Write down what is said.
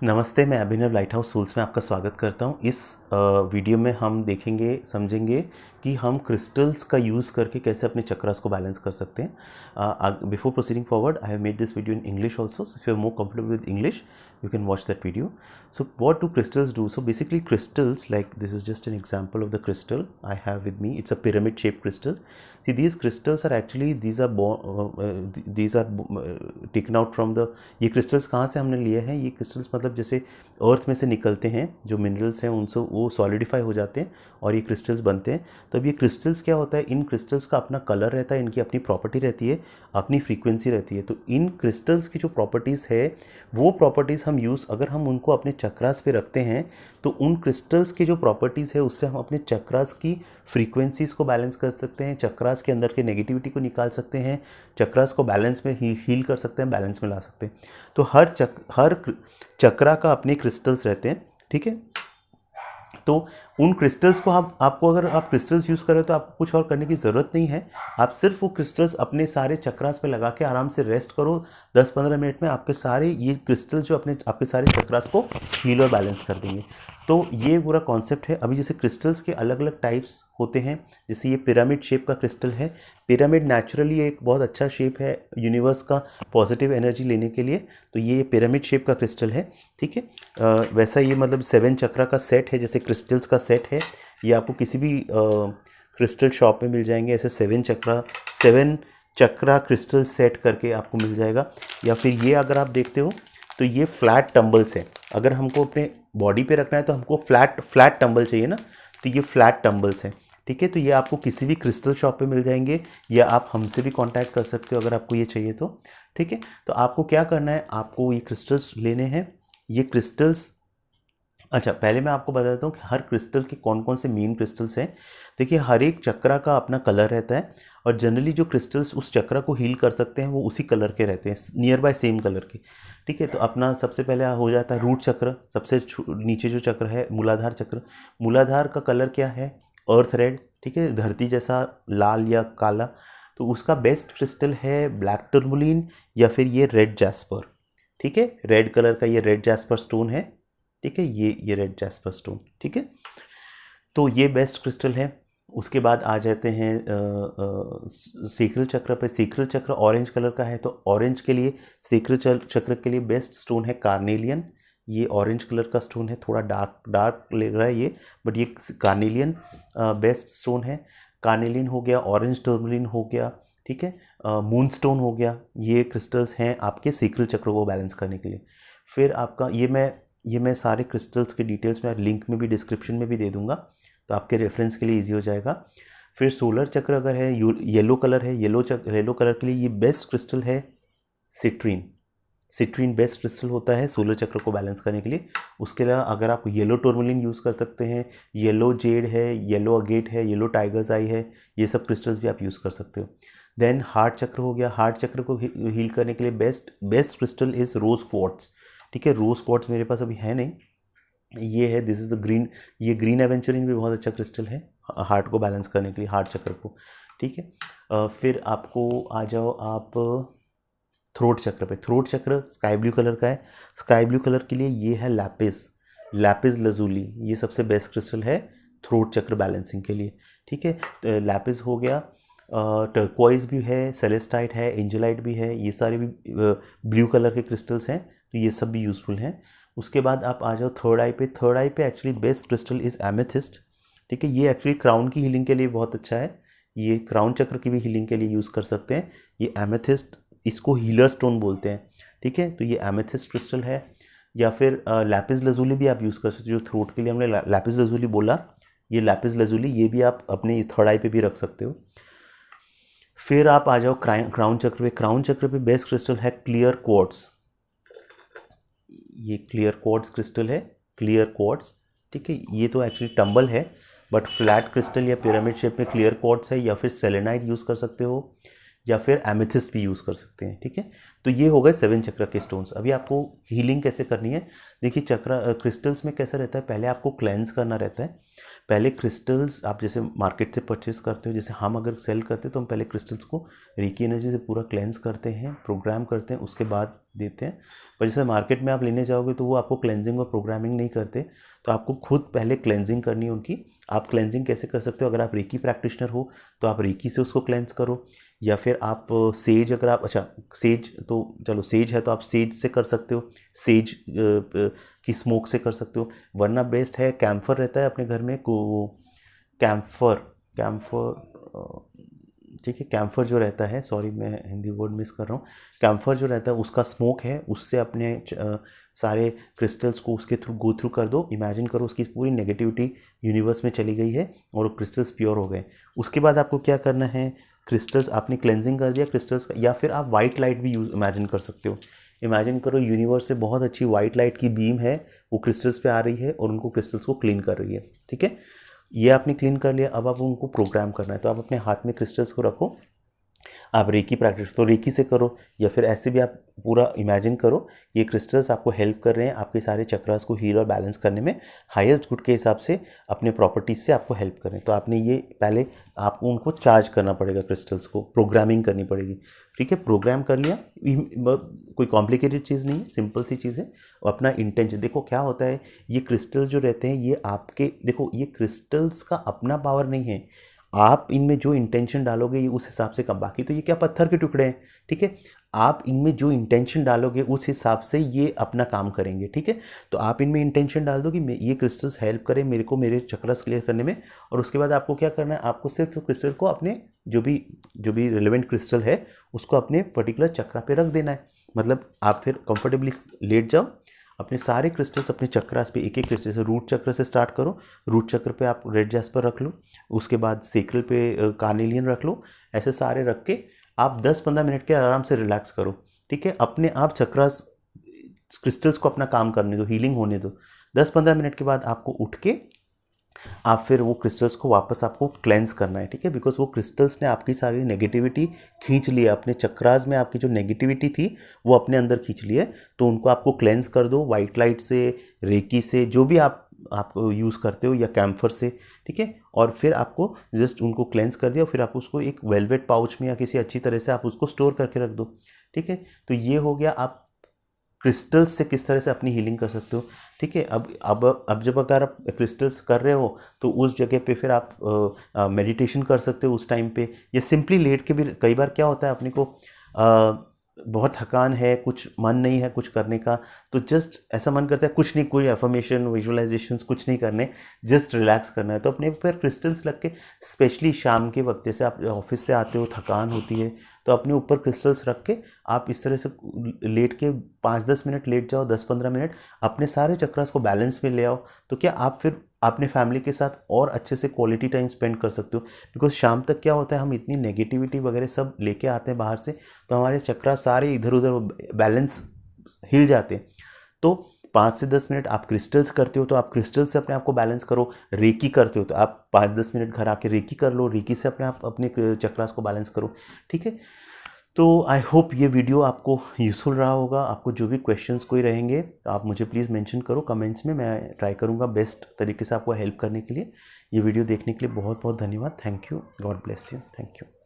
नमस्ते, मैं अभिनव light house souls में आपका स्वागत करता हूं। इस वीडियो में हम देखेंगे समझेंगे कि हम क्रिस्टल्स का यूज़ करके कैसे अपने चक्रास को बैलेंस कर सकते हैं। Before proceeding forward, I have made this video in English also, so if you are more comfortable with English you can watch that video. So what do crystals do? So basically crystals, like this is just an example of the crystal I have with me. It's a pyramid shaped crystal. See, these crystals are actually taken out from the, ये crystals कहाँ से हमने लिए हैं? ये crystals मतलब जैसे अर्थ में से निकलते हैं, जो मिनरल्स हैं उनसे वो सॉलिडिफाई हो जाते हैं और ये क्रिस्टल्स बनते हैं। तो अब ये क्रिस्टल्स क्या होता है, इन क्रिस्टल्स का अपना कलर रहता है, इनकी अपनी प्रॉपर्टी रहती है, अपनी फ्रीक्वेंसी रहती है। तो इन क्रिस्टल्स की जो प्रॉपर्टीज़ है वो प्रॉपर्टीज़ हम अगर हम उनको अपने चक्रास पे रखते हैं तो उन क्रिस्टल्स की जो प्रॉपर्टीज़ है उससे हम अपने चक्रास की फ्रीक्वेंसीज़ को बैलेंस कर सकते हैं, चक्रास के अंदर के नेगेटिविटी को निकाल सकते हैं, चक्रास को बैलेंस में हील कर सकते हैं, बैलेंस में ला सकते हैं। तो हर चक्रा का अपने क्रिस्टल्स रहते हैं, ठीक है। तो उन क्रिस्टल्स को आपको अगर आप क्रिस्टल्स यूज़ करें तो आपको कुछ और करने की ज़रूरत नहीं है। आप सिर्फ वो क्रिस्टल्स अपने सारे चक्रास पे लगा के आराम से रेस्ट करो। 10-15 मिनट में आपके सारे ये क्रिस्टल्स जो आपके सारे चक्रास को हील और बैलेंस कर देंगे। तो ये पूरा कॉन्सेप्ट है। अभी जैसे क्रिस्टल्स के अलग अलग टाइप्स होते हैं, जैसे ये पिरामिड शेप का क्रिस्टल है। पिरामिड नेचुरली एक बहुत अच्छा शेप है यूनिवर्स का पॉजिटिव एनर्जी लेने के लिए, तो ये पिरामिड शेप का क्रिस्टल है, ठीक है। वैसा ये मतलब 7 चक्रा का सेट है, जैसे क्रिस्टल्स का सेट है। ये आपको किसी भी क्रिस्टल शॉप में मिल जाएंगे, ऐसे 7 चक्रा क्रिस्टल सेट करके आपको मिल जाएगा। या फिर ये अगर आप देखते हो तो ये फ्लैट टम्बल्स है। अगर हमको अपने बॉडी पे रखना है तो हमको फ्लैट टम्बल चाहिए ना, तो ये फ्लैट टम्बल्स हैं, ठीक है। तो ये आपको किसी भी क्रिस्टल शॉप पे मिल जाएंगे, या आप हमसे भी कांटेक्ट कर सकते हो अगर आपको ये चाहिए तो, ठीक है। तो आपको क्या करना है, आपको ये क्रिस्टल्स लेने हैं। ये क्रिस्टल्स, अच्छा पहले मैं आपको बता देता हूँ कि हर क्रिस्टल के कौन कौन से मेन क्रिस्टल्स हैं। देखिए, हर एक चक्रा का अपना कलर रहता है और जनरली जो क्रिस्टल्स उस चक्रा को हील कर सकते हैं वो उसी कलर के रहते हैं, नियर बाय सेम कलर के, ठीक है। तो अपना सबसे पहले हो जाता है रूट चक्र। सबसे नीचे जो चक्र है मूलाधार चक्र। मूलाधार का कलर क्या है? अर्थ रेड, ठीक है, धरती जैसा लाल या काला। तो उसका बेस्ट क्रिस्टल है ब्लैक टर्मोलिन या फिर ये रेड जैस्पर, ठीक है। रेड कलर का ये रेड जैस्पर स्टोन है, ठीक है। ये रेड जैस्पर स्टोन, ठीक है। तो ये बेस्ट क्रिस्टल है। उसके बाद आ जाते हैं सेक्रल चक्र पे। सेक्रल चक्र ऑरेंज कलर का है, तो ऑरेंज के लिए, सेक्रल चक्र के लिए बेस्ट स्टोन है कार्नेलियन। ये ऑरेंज कलर का स्टोन है, थोड़ा डार्क लग रहा है ये, बट ये कार्नेलियन बेस्ट स्टोन है। कार्नेलियन हो गया, ऑरेंज टर्मलिन हो गया, ठीक है, मून स्टोन हो गया। ये क्रिस्टल्स हैं आपके सेक्रल चक्र को बैलेंस करने के लिए। फिर आपका ये मैं सारे क्रिस्टल्स के डिटेल्स में लिंक में भी, डिस्क्रिप्शन में भी दे दूंगा, तो आपके रेफरेंस के लिए इजी हो जाएगा। फिर सोलर चक्र अगर है, येलो कलर है, येलो कलर के लिए ये बेस्ट क्रिस्टल है सिट्रीन। सिट्रीन बेस्ट क्रिस्टल होता है सोलर चक्र को बैलेंस करने के लिए। उसके अलावा अगर आप येलो टूरमलिन यूज़ कर सकते हैं, येलो जेड है, येलो अगेट है, येलो टाइगर्स आई है, ये सब क्रिस्टल्स भी आप यूज़ कर सकते हो। देन हार्ट चक्र हो गया। हार्ट चक्र को हील करने के लिए best crystal is rose quartz, ठीक है। रोज क्वार्ट्ज मेरे पास अभी है नहीं, ये है, दिस इज़ द ग्रीन। ये ग्रीन एवेंचुरिन भी बहुत अच्छा क्रिस्टल है हार्ट को बैलेंस करने के लिए, हार्ट चक्र को, ठीक है। फिर आपको आ जाओ आप थ्रोट चक्र पे। थ्रोट चक्र स्काई ब्लू कलर का है। स्काई ब्लू कलर के लिए ये है लैपिस लजूली। ये सबसे बेस्ट क्रिस्टल है थ्रोट चक्र बैलेंसिंग के लिए, ठीक है। तो लैपिस हो गया, टर्कोइज भी है, सेलेस्टाइट है, एंजेलाइट भी है, ये सारे भी ब्लू कलर के क्रिस्टल्स हैं, तो ये सब भी यूज़फुल हैं। उसके बाद आप आ जाओ थर्ड आई पे। थर्ड आई पे actually best crystal is amethyst, ठीक है। ये एक्चुअली क्राउन की हीलिंग के लिए बहुत अच्छा है। ये क्राउन चक्र की भी हीलिंग के लिए यूज़ कर सकते हैं। ये एमेथिस्ट, इसको हीलर स्टोन बोलते हैं, ठीक है। तो ये एमेथिस्ट क्रिस्टल है। या फिर लैपिस लजूली भी आप यूज़ कर सकते हो। जो थ्रोट के लिए हमने लैपिस लजूली बोला, ये लैपिस लजूली, ये भी आप अपने थर्ड आई पे भी रख सकते हो। फिर आप आ जाओ क्राउन चक्र पे। क्राउन चक्र पे बेस्ट क्रिस्टल है क्लियर क्वार्ट्ज। ये क्लियर क्वार्ट्ज क्रिस्टल है, क्लियर क्वार्ट्ज, ठीक है। ये तो एक्चुअली टंबल है, बट फ्लैट क्रिस्टल या पिरामिड शेप में क्लियर क्वार्ट्ज है, या फिर सेलेनाइट यूज़ कर सकते हो, या फिर एमेथिस्ट भी यूज़ कर सकते हैं, ठीक है। तो ये हो गए 7 चक्र के स्टोन्स। अभी आपको हीलिंग कैसे करनी है, देखिए क्रिस्टल्स में कैसा रहता है, पहले आपको क्लेंस करना रहता है। पहले क्रिस्टल्स आप जैसे मार्केट से परचेस करते हो, जैसे हम अगर सेल करते हैं तो हम पहले क्रिस्टल्स को रेकी एनर्जी से पूरा क्लेंस करते हैं, प्रोग्राम करते हैं, उसके बाद देते हैं। पर जैसे मार्केट में आप लेने जाओगे तो वो आपको क्लेंजिंग और प्रोग्रामिंग नहीं करते, तो आपको खुद पहले क्लेंजिंग करनी है उनकी। आप क्लेंजिंग कैसे कर सकते हो, अगर आप रेकी प्रैक्टिशनर हो तो आप रेकी से उसको क्लेंज करो, या फिर आप सेज, अगर आप, अच्छा सेज तो चलो सेज है तो आप सेज से कर सकते हो, सेज की स्मोक से कर सकते हो, वरना बेस्ट है कैम्फर रहता है अपने घर में को, कैम्फर कैम्फर ठीक है, कैम्फर जो रहता है, सॉरी मैं हिंदी वर्ड मिस कर रहा हूँ, कैम्फर जो रहता है उसका स्मोक है, उससे अपने सारे क्रिस्टल्स को उसके थ्रू गो थ्रू कर दो। इमेजिन करो उसकी पूरी नेगेटिविटी यूनिवर्स में चली गई है और वो क्रिस्टल्स प्योर हो गए। उसके बाद आपको क्या करना है, क्रिस्टल्स आपने क्लेंजिंग कर दिया क्रिस्टल्स का, या फिर आप वाइट लाइट भी यूज इमेजिन कर सकते हो। इमेजिन करो यूनिवर्स से बहुत अच्छी वाइट लाइट की बीम है, वो क्रिस्टल्स पे आ रही है और उनको क्रिस्टल्स को क्लीन कर रही है। ठीक है, ये आपने क्लीन कर लिया, अब आप उनको प्रोग्राम करना है। तो आप अपने हाथ में क्रिस्टल्स को रखो, आप रेकी प्रैक्टिस तो रेकी से करो, या फिर ऐसे भी आप पूरा इमेजिन करो ये क्रिस्टल्स आपको हेल्प कर रहे हैं आपके सारे चक्रास को हील और बैलेंस करने में, हाईएस्ट गुड के हिसाब से अपने प्रॉपर्टीज से आपको हेल्प करें। तो आपने ये पहले आपको उनको चार्ज करना पड़ेगा, क्रिस्टल्स को प्रोग्रामिंग करनी पड़ेगी। ठीक है, प्रोग्राम कर लिया, कोई कॉम्प्लिकेटेड चीज़ नहीं है, सिंपल सी चीज़ है। अपना इंटेंशन देखो क्या होता है, ये क्रिस्टल्स जो रहते हैं ये आपके, देखो ये क्रिस्टल्स का अपना पावर नहीं है, आप इनमें जो इंटेंशन डालोगे ये उस हिसाब से कम, बाकी तो ये क्या पत्थर के टुकड़े हैं। ठीक है, आप इनमें जो इंटेंशन डालोगे उस हिसाब से ये अपना काम करेंगे। ठीक है, तो आप इनमें इंटेंशन डाल दो कि ये क्रिस्टल्स हेल्प करें मेरे को मेरे चक्रास क्लियर करने में, और उसके बाद आपको क्या करना है, आपको सिर्फ क्रिस्टल को अपने जो भी रिलेवेंट क्रिस्टल है उसको अपने पर्टिकुलर चक्रा पे रख देना है। मतलब आप फिर कंफर्टेबली लेट जाओ, अपने सारे क्रिस्टल्स अपने चक्रास पे, एक एक क्रिस्टल से, रूट चक्र से स्टार्ट करो, रूट चक्र पे आप रेड जैस्पर रख लो, उसके बाद सेक्रल पे कार्नेलियन रख लो, ऐसे सारे रख के आप 10-15 मिनट के आराम से रिलैक्स करो। ठीक है, अपने आप चक्रास क्रिस्टल्स को अपना काम करने दो, हीलिंग होने दो। 10-15 मिनट के बाद आपको उठ के आप फिर वो क्रिस्टल्स को वापस आपको क्लेंस करना है। ठीक है, बिकॉज वो क्रिस्टल्स ने आपकी सारी नेगेटिविटी खींच ली है, अपने चक्रास में आपकी जो नेगेटिविटी थी वो अपने अंदर खींच ली है, तो उनको आपको क्लेंस कर दो वाइट लाइट से, रेकी से, जो भी आप यूज़ करते हो, या कैम्फर से। ठीक है, और फिर आपको जस्ट उनको क्लेंस कर दिया, फिर आप उसको एक वेलवेट पाउच में या किसी अच्छी तरह से आप उसको स्टोर करके रख दो। ठीक है, तो ये हो गया आप क्रिस्टल्स से किस तरह से अपनी हीलिंग कर सकते हो। ठीक है, अब जब अगर आप क्रिस्टल्स कर रहे हो तो उस जगह पे फिर आप मेडिटेशन कर सकते हो उस टाइम पे, या सिंपली लेट के भी। कई बार क्या होता है अपने को बहुत थकान है, कुछ मन नहीं है कुछ करने का, तो जस्ट ऐसा मन करता है कुछ नहीं, कोई एफर्मेशन विजुअलाइजेशंस कुछ नहीं करने, जस्ट रिलैक्स करना है, तो अपने ऊपर क्रिस्टल्स लग के, स्पेशली शाम के वक्त, जैसे आप ऑफिस से आते हो थकान होती है, तो अपने ऊपर क्रिस्टल्स रख के आप इस तरह से लेट के 5-10 मिनट लेट जाओ, 10-15 मिनट अपने सारे चक्रास को बैलेंस में ले आओ, तो क्या आप फिर अपने फैमिली के साथ और अच्छे से क्वालिटी टाइम स्पेंड कर सकते हो। बिकॉज शाम तक क्या होता है, हम इतनी नेगेटिविटी वगैरह सब लेके आते हैं बाहर से, तो हमारे चक्रा सारे इधर उधर बैलेंस हिल जाते हैं। तो 5 से 10 मिनट आप क्रिस्टल्स करते हो तो आप क्रिस्टल से अपने आप को बैलेंस करो, रेकी करते हो तो आप 5-10 मिनट घर आके रेकी कर लो, रेकी से अपने आप अपने चक्रास को बैलेंस करो। ठीक है, तो आई होप ये वीडियो आपको यूज़फुल रहा होगा। आपको जो भी क्वेश्चंस कोई रहेंगे तो आप मुझे प्लीज़ मेंशन करो कमेंट्स में, मैं ट्राई करूँगा बेस्ट तरीके से आपको हेल्प करने के लिए। ये वीडियो देखने के लिए बहुत बहुत धन्यवाद। Thank you, God bless you, thank you.